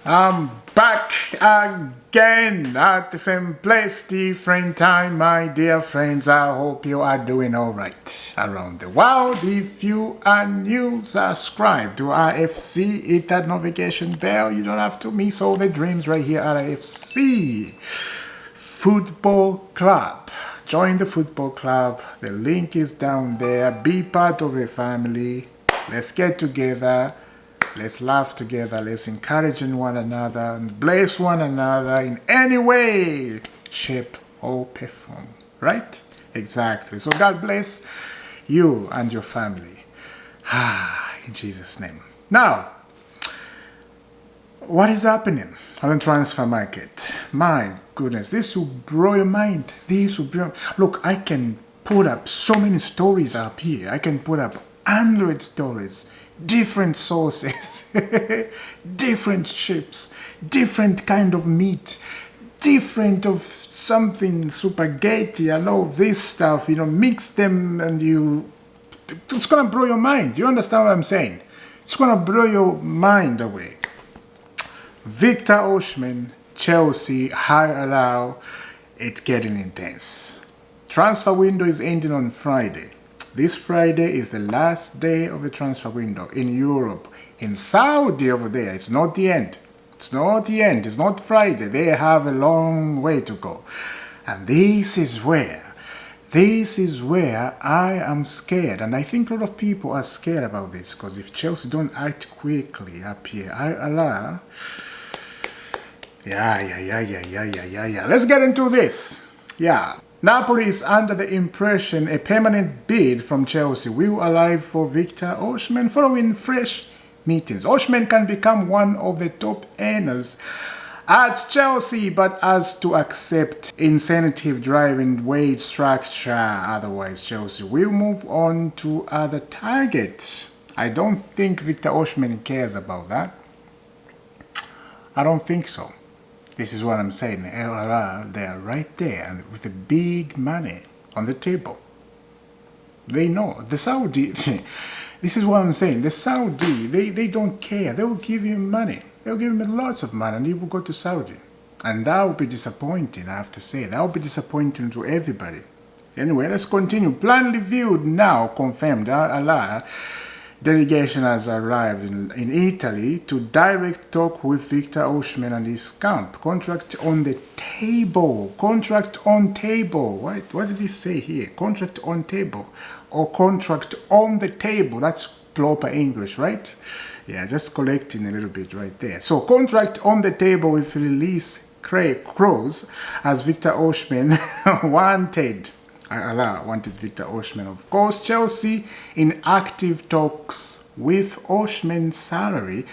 I'm back again at the same place, different time, my dear friends. I hope you are doing all right around the world. If you are new, subscribe to RFC, hit that notification bell. You don't have to miss all the dreams right here at RFC Football Club. Join the football club. The link is down there. Be part of the family. Let's get together. Let's laugh together. Let's encourage one another and bless one another in any way, shape, or perform. Right? Exactly. So God bless you and your family. In Jesus' name. Now, what is happening on the transfer market? My goodness, this will blow your mind. This will blow. Look, I can put up so many stories up here. I can put up 100 stories. Different sources, different ships, different kind of meat, different of something, spaghetti and all this stuff, mix them and it's gonna blow your mind. You understand what I'm saying? It's gonna blow your mind away. Victor Osimhen, Chelsea, high allow, it's getting intense. Transfer window is ending on Friday. This Friday is the last day of the transfer window in Europe. In Saudi over there, it's not the end. It's not the end. It's not Friday. They have a long way to go. And this is where I am scared. And I think a lot of people are scared about this, because if Chelsea don't act quickly up here, yeah. Let's get into this. Yeah. Napoli is under the impression a permanent bid from Chelsea will arrive for Victor Osimhen following fresh meetings. Osimhen can become one of the top earners at Chelsea, but has to accept incentive driving wage structure. Otherwise, Chelsea will move on to other targets. I don't think Victor Osimhen cares about that. I don't think so. This is what I'm saying. LRR, they are right there and with the big money on the table. They know. The Saudi, this is what I'm saying. The Saudi, they don't care. They will give you money. They'll give him lots of money and he will go to Saudi. And that will be disappointing, I have to say. That will be disappointing to everybody. Anyway, let's continue. Plan reviewed now, confirmed. LRR delegation has arrived in Italy to direct talk with Victor Osimhen and his camp. Contract on the table. Contract on table. What did he say here? Contract on table. Or contract on the table. That's proper English, right? Yeah, just collecting a little bit right there. So, contract on the table with release clause as Victor Osimhen wanted. wanted Victor Osimhen. Of course, Chelsea in active talks with Osimhen's salary.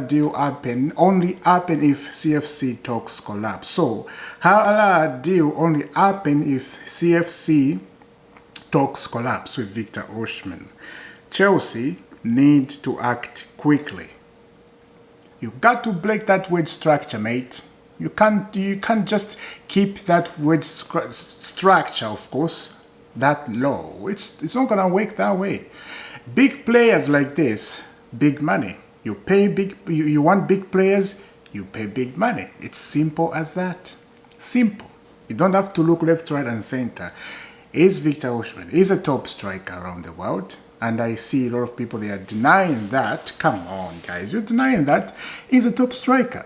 Deal only happen if CFC talks collapse. So, deal only happen if CFC talks collapse with Victor Osimhen. Chelsea need to act quickly. You got to break that wage structure, mate. You can't just keep that wage structure, of course, that low. It's not gonna work that way. Big players like this, big money. You pay big. You want big players, you pay big money. It's simple as that. Simple. You don't have to look left, right, and center. Is Victor Osimhen is a top striker around the world, and I see a lot of people they are denying that. Come on, guys, you're denying that. He's a top striker.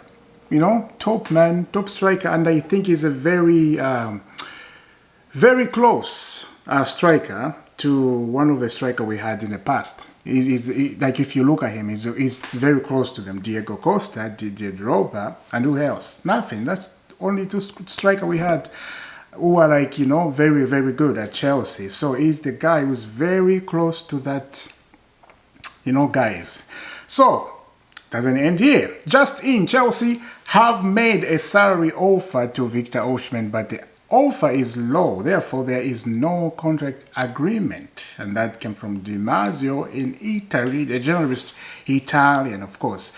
Top man, top striker, and I think he's a very, very close striker to one of the striker we had in the past. Like if you look at him, he's very close to them. Diego Costa, Didier Drogba, and who else? Nothing. That's only two striker we had who are like, very, very good at Chelsea. So he's the guy who's very close to that, guys. So, doesn't end here. Just in, Chelsea have made a salary offer to Victor Osimhen, but the offer is low. Therefore, there is no contract agreement. And that came from Di Marzio in Italy, the journalist Italian, of course.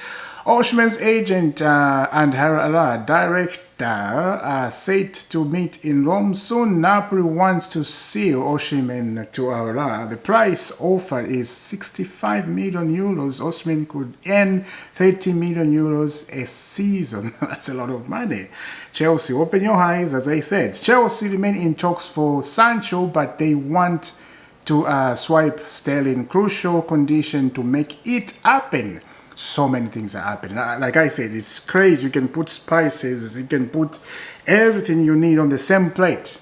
Osimhen's agent and her director are set to meet in Rome soon. Napoli wants to seal Osimhen to Arla. The price offered is 65 million euros. Osimhen could earn 30 million euros a season. That's a lot of money. Chelsea, open your eyes, as I said. Chelsea remain in talks for Sancho, but they want to swipe Sterling. Crucial condition to make it happen. So many things are happening. Like I said, it's crazy. You can put spices, you can put everything you need on the same plate.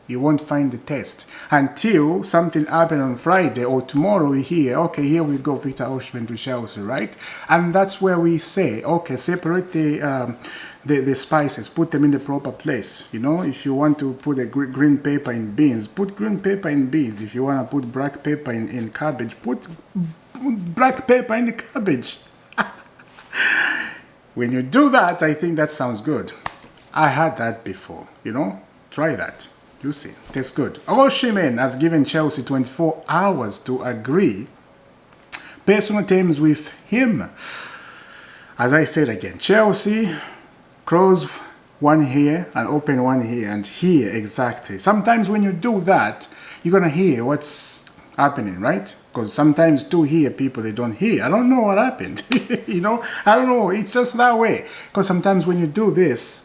You won't find the taste until something happens on Friday or tomorrow. We hear, okay, here we go, Victor Osimhen to Chelsea, right? And that's where we say, okay, separate the spices, put them in the proper place. You know, if you want to put a green pepper in beans, put green pepper in beans. If you want to put black pepper in cabbage, put black pepper in the cabbage. When you do that, I think that sounds good. I had that before, you know. Try that. You see, tastes good. Osimhen has given Chelsea 24 hours to agree personal terms with him. As I said again, Chelsea close one here and open one here and here exactly. Sometimes when you do that, you're going to hear what's happening, right? Because sometimes to hear people, they don't hear. I don't know what happened. You know, I don't know. It's just that way. Because sometimes when you do this,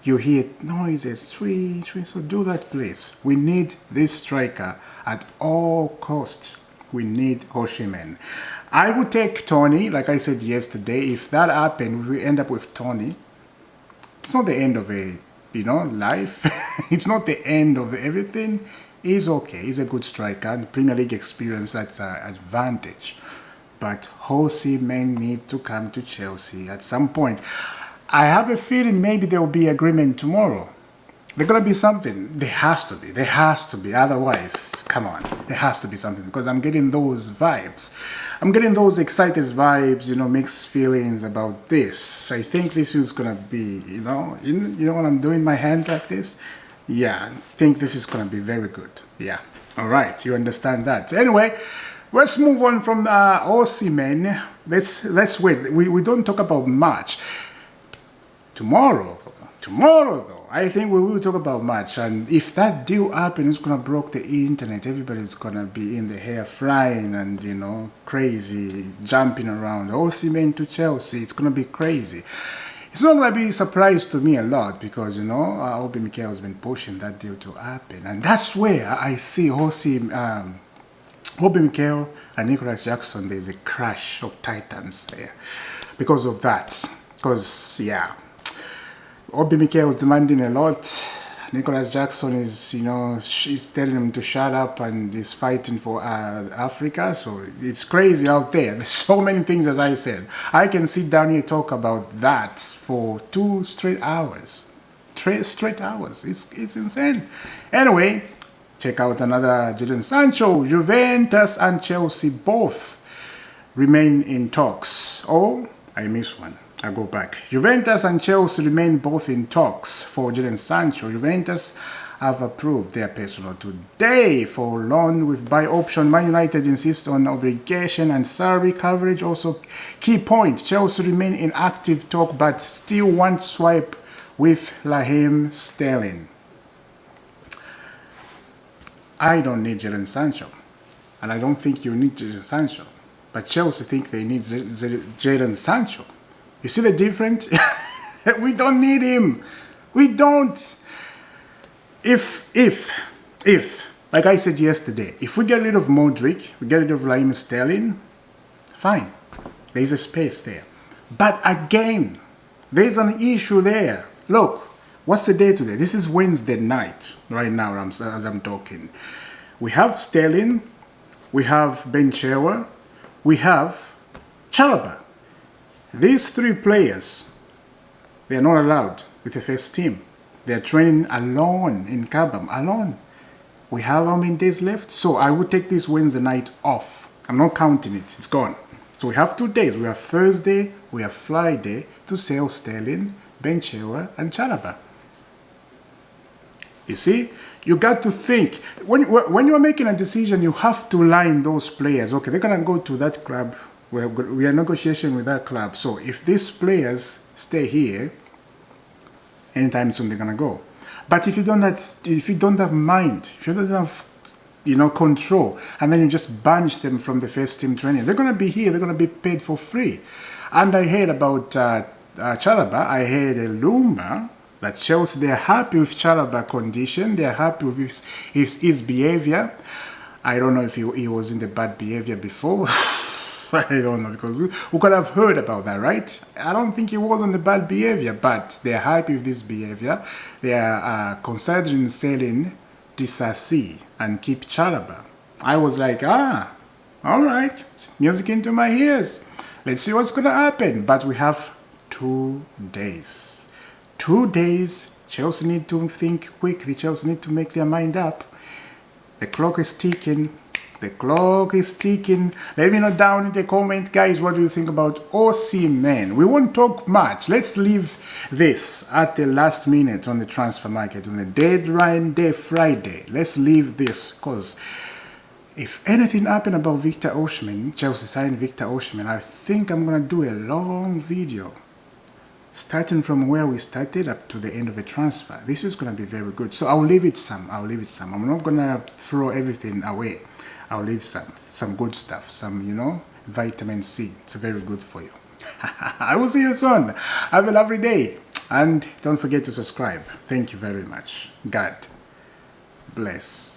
you hear noises, three. So do that, please. We need this striker at all costs. We need Osimhen. I would take Tony, like I said yesterday. If that happened, we end up with Tony. It's not the end of a, you know, life. It's not the end of everything. He's okay. He's a good striker. And Premier League experience, that's an advantage. But Osimhen need to come to Chelsea at some point. I have a feeling maybe there will be agreement tomorrow. There's going to be something. There has to be. There has to be. Otherwise, come on. There has to be something. Because I'm getting those vibes. I'm getting those excited vibes, you know, mixed feelings about this. I think this is going to be, you know when I'm doing my hands like this? Yeah, I think this is going to be very good. Yeah. All right. You understand that. Anyway, let's move on from Osimhen. Let's wait. We don't talk about much. Tomorrow though, I think we will talk about much. And if that deal happens, it's going to break the internet. Everybody's going to be in the hair flying and, you know, crazy, jumping around. Osimhen to Chelsea, it's going to be crazy. It's not going to be a surprise to me a lot because, you know, Obi Mikel has been pushing that deal to happen. And that's where I see Obi Mikel and Nicholas Jackson, there's a crash of titans there because of that. Because, yeah, Obi Mikel is demanding a lot. Nicholas Jackson is, you know, she's telling him to shut up and is fighting for Africa. So it's crazy out there. There's so many things, as I said. I can sit down here and talk about that for 2 straight hours. 3 straight hours. It's insane. Anyway, check out another Jadon Sancho. Juventus and Chelsea both remain in talks. Oh, I missed one. I go back. Juventus and Chelsea remain both in talks for Jadon Sancho. Juventus have approved their personnel today for loan with buy option. Man United insist on obligation and salary coverage. Also, key point, Chelsea remain in active talk but still want swipe with Raheem Sterling. I don't need Jadon Sancho, and I don't think you need Jadon Sancho. But Chelsea think they need Jadon Sancho. You see the difference? We don't need him. We don't. If, like I said yesterday, if we get rid of Modric, we get rid of Raheem Sterling, fine. There's a space there. But again, there's an issue there. Look, what's the day today? This is Wednesday night right now as I'm talking. We have Sterling, we have Ben Chilwell, we have Chalobah. These 3 players, they are not allowed with the first team. They are training alone in Kabam, alone. We have how many days left? So I would take this Wednesday night off. I'm not counting it. It's gone. So we have 2 days. We have Thursday, we have Friday to sell Sterling, Ben Chilwell, and Chalobah. You see, you got to think. When you're making a decision, you have to line those players. Okay, they're going to go to that club We are negotiating with that club. So if these players stay here, anytime soon they're gonna go. But if you don't have mind, if you don't have control, and then you just banish them from the first team training, they're gonna be here. They're gonna be paid for free. And I heard about Chalaba. I heard a rumor that Chelsea, they're happy with Chalaba condition. They're happy with his behavior. I don't know if he was in the bad behavior before. I don't know, because we could have heard about that, right? I don't think he was on the bad behavior, but they're happy with this behavior. They are considering selling Disasi and keep Chalaba. I was like, all right, music into my ears. Let's see what's going to happen. But we have 2 days. 2 days. Chelsea need to think quickly. Chelsea need to make their mind up. The clock is ticking. The clock is ticking. Let me know down in the comment, guys, what do you think about Osimhen? We won't talk much. Let's leave this at the last minute on the transfer market, on the deadline day Friday. Let's leave this, because if anything happened about Victor Osimhen, Chelsea signed Victor Osimhen, I think I'm going to do a long video, starting from where we started up to the end of the transfer. This is going to be very good. So I'll leave it some. I'm not going to throw everything away. I'll leave some good stuff, some, vitamin C. It's very good for you. I will see you soon. Have a lovely day. And don't forget to subscribe. Thank you very much. God bless.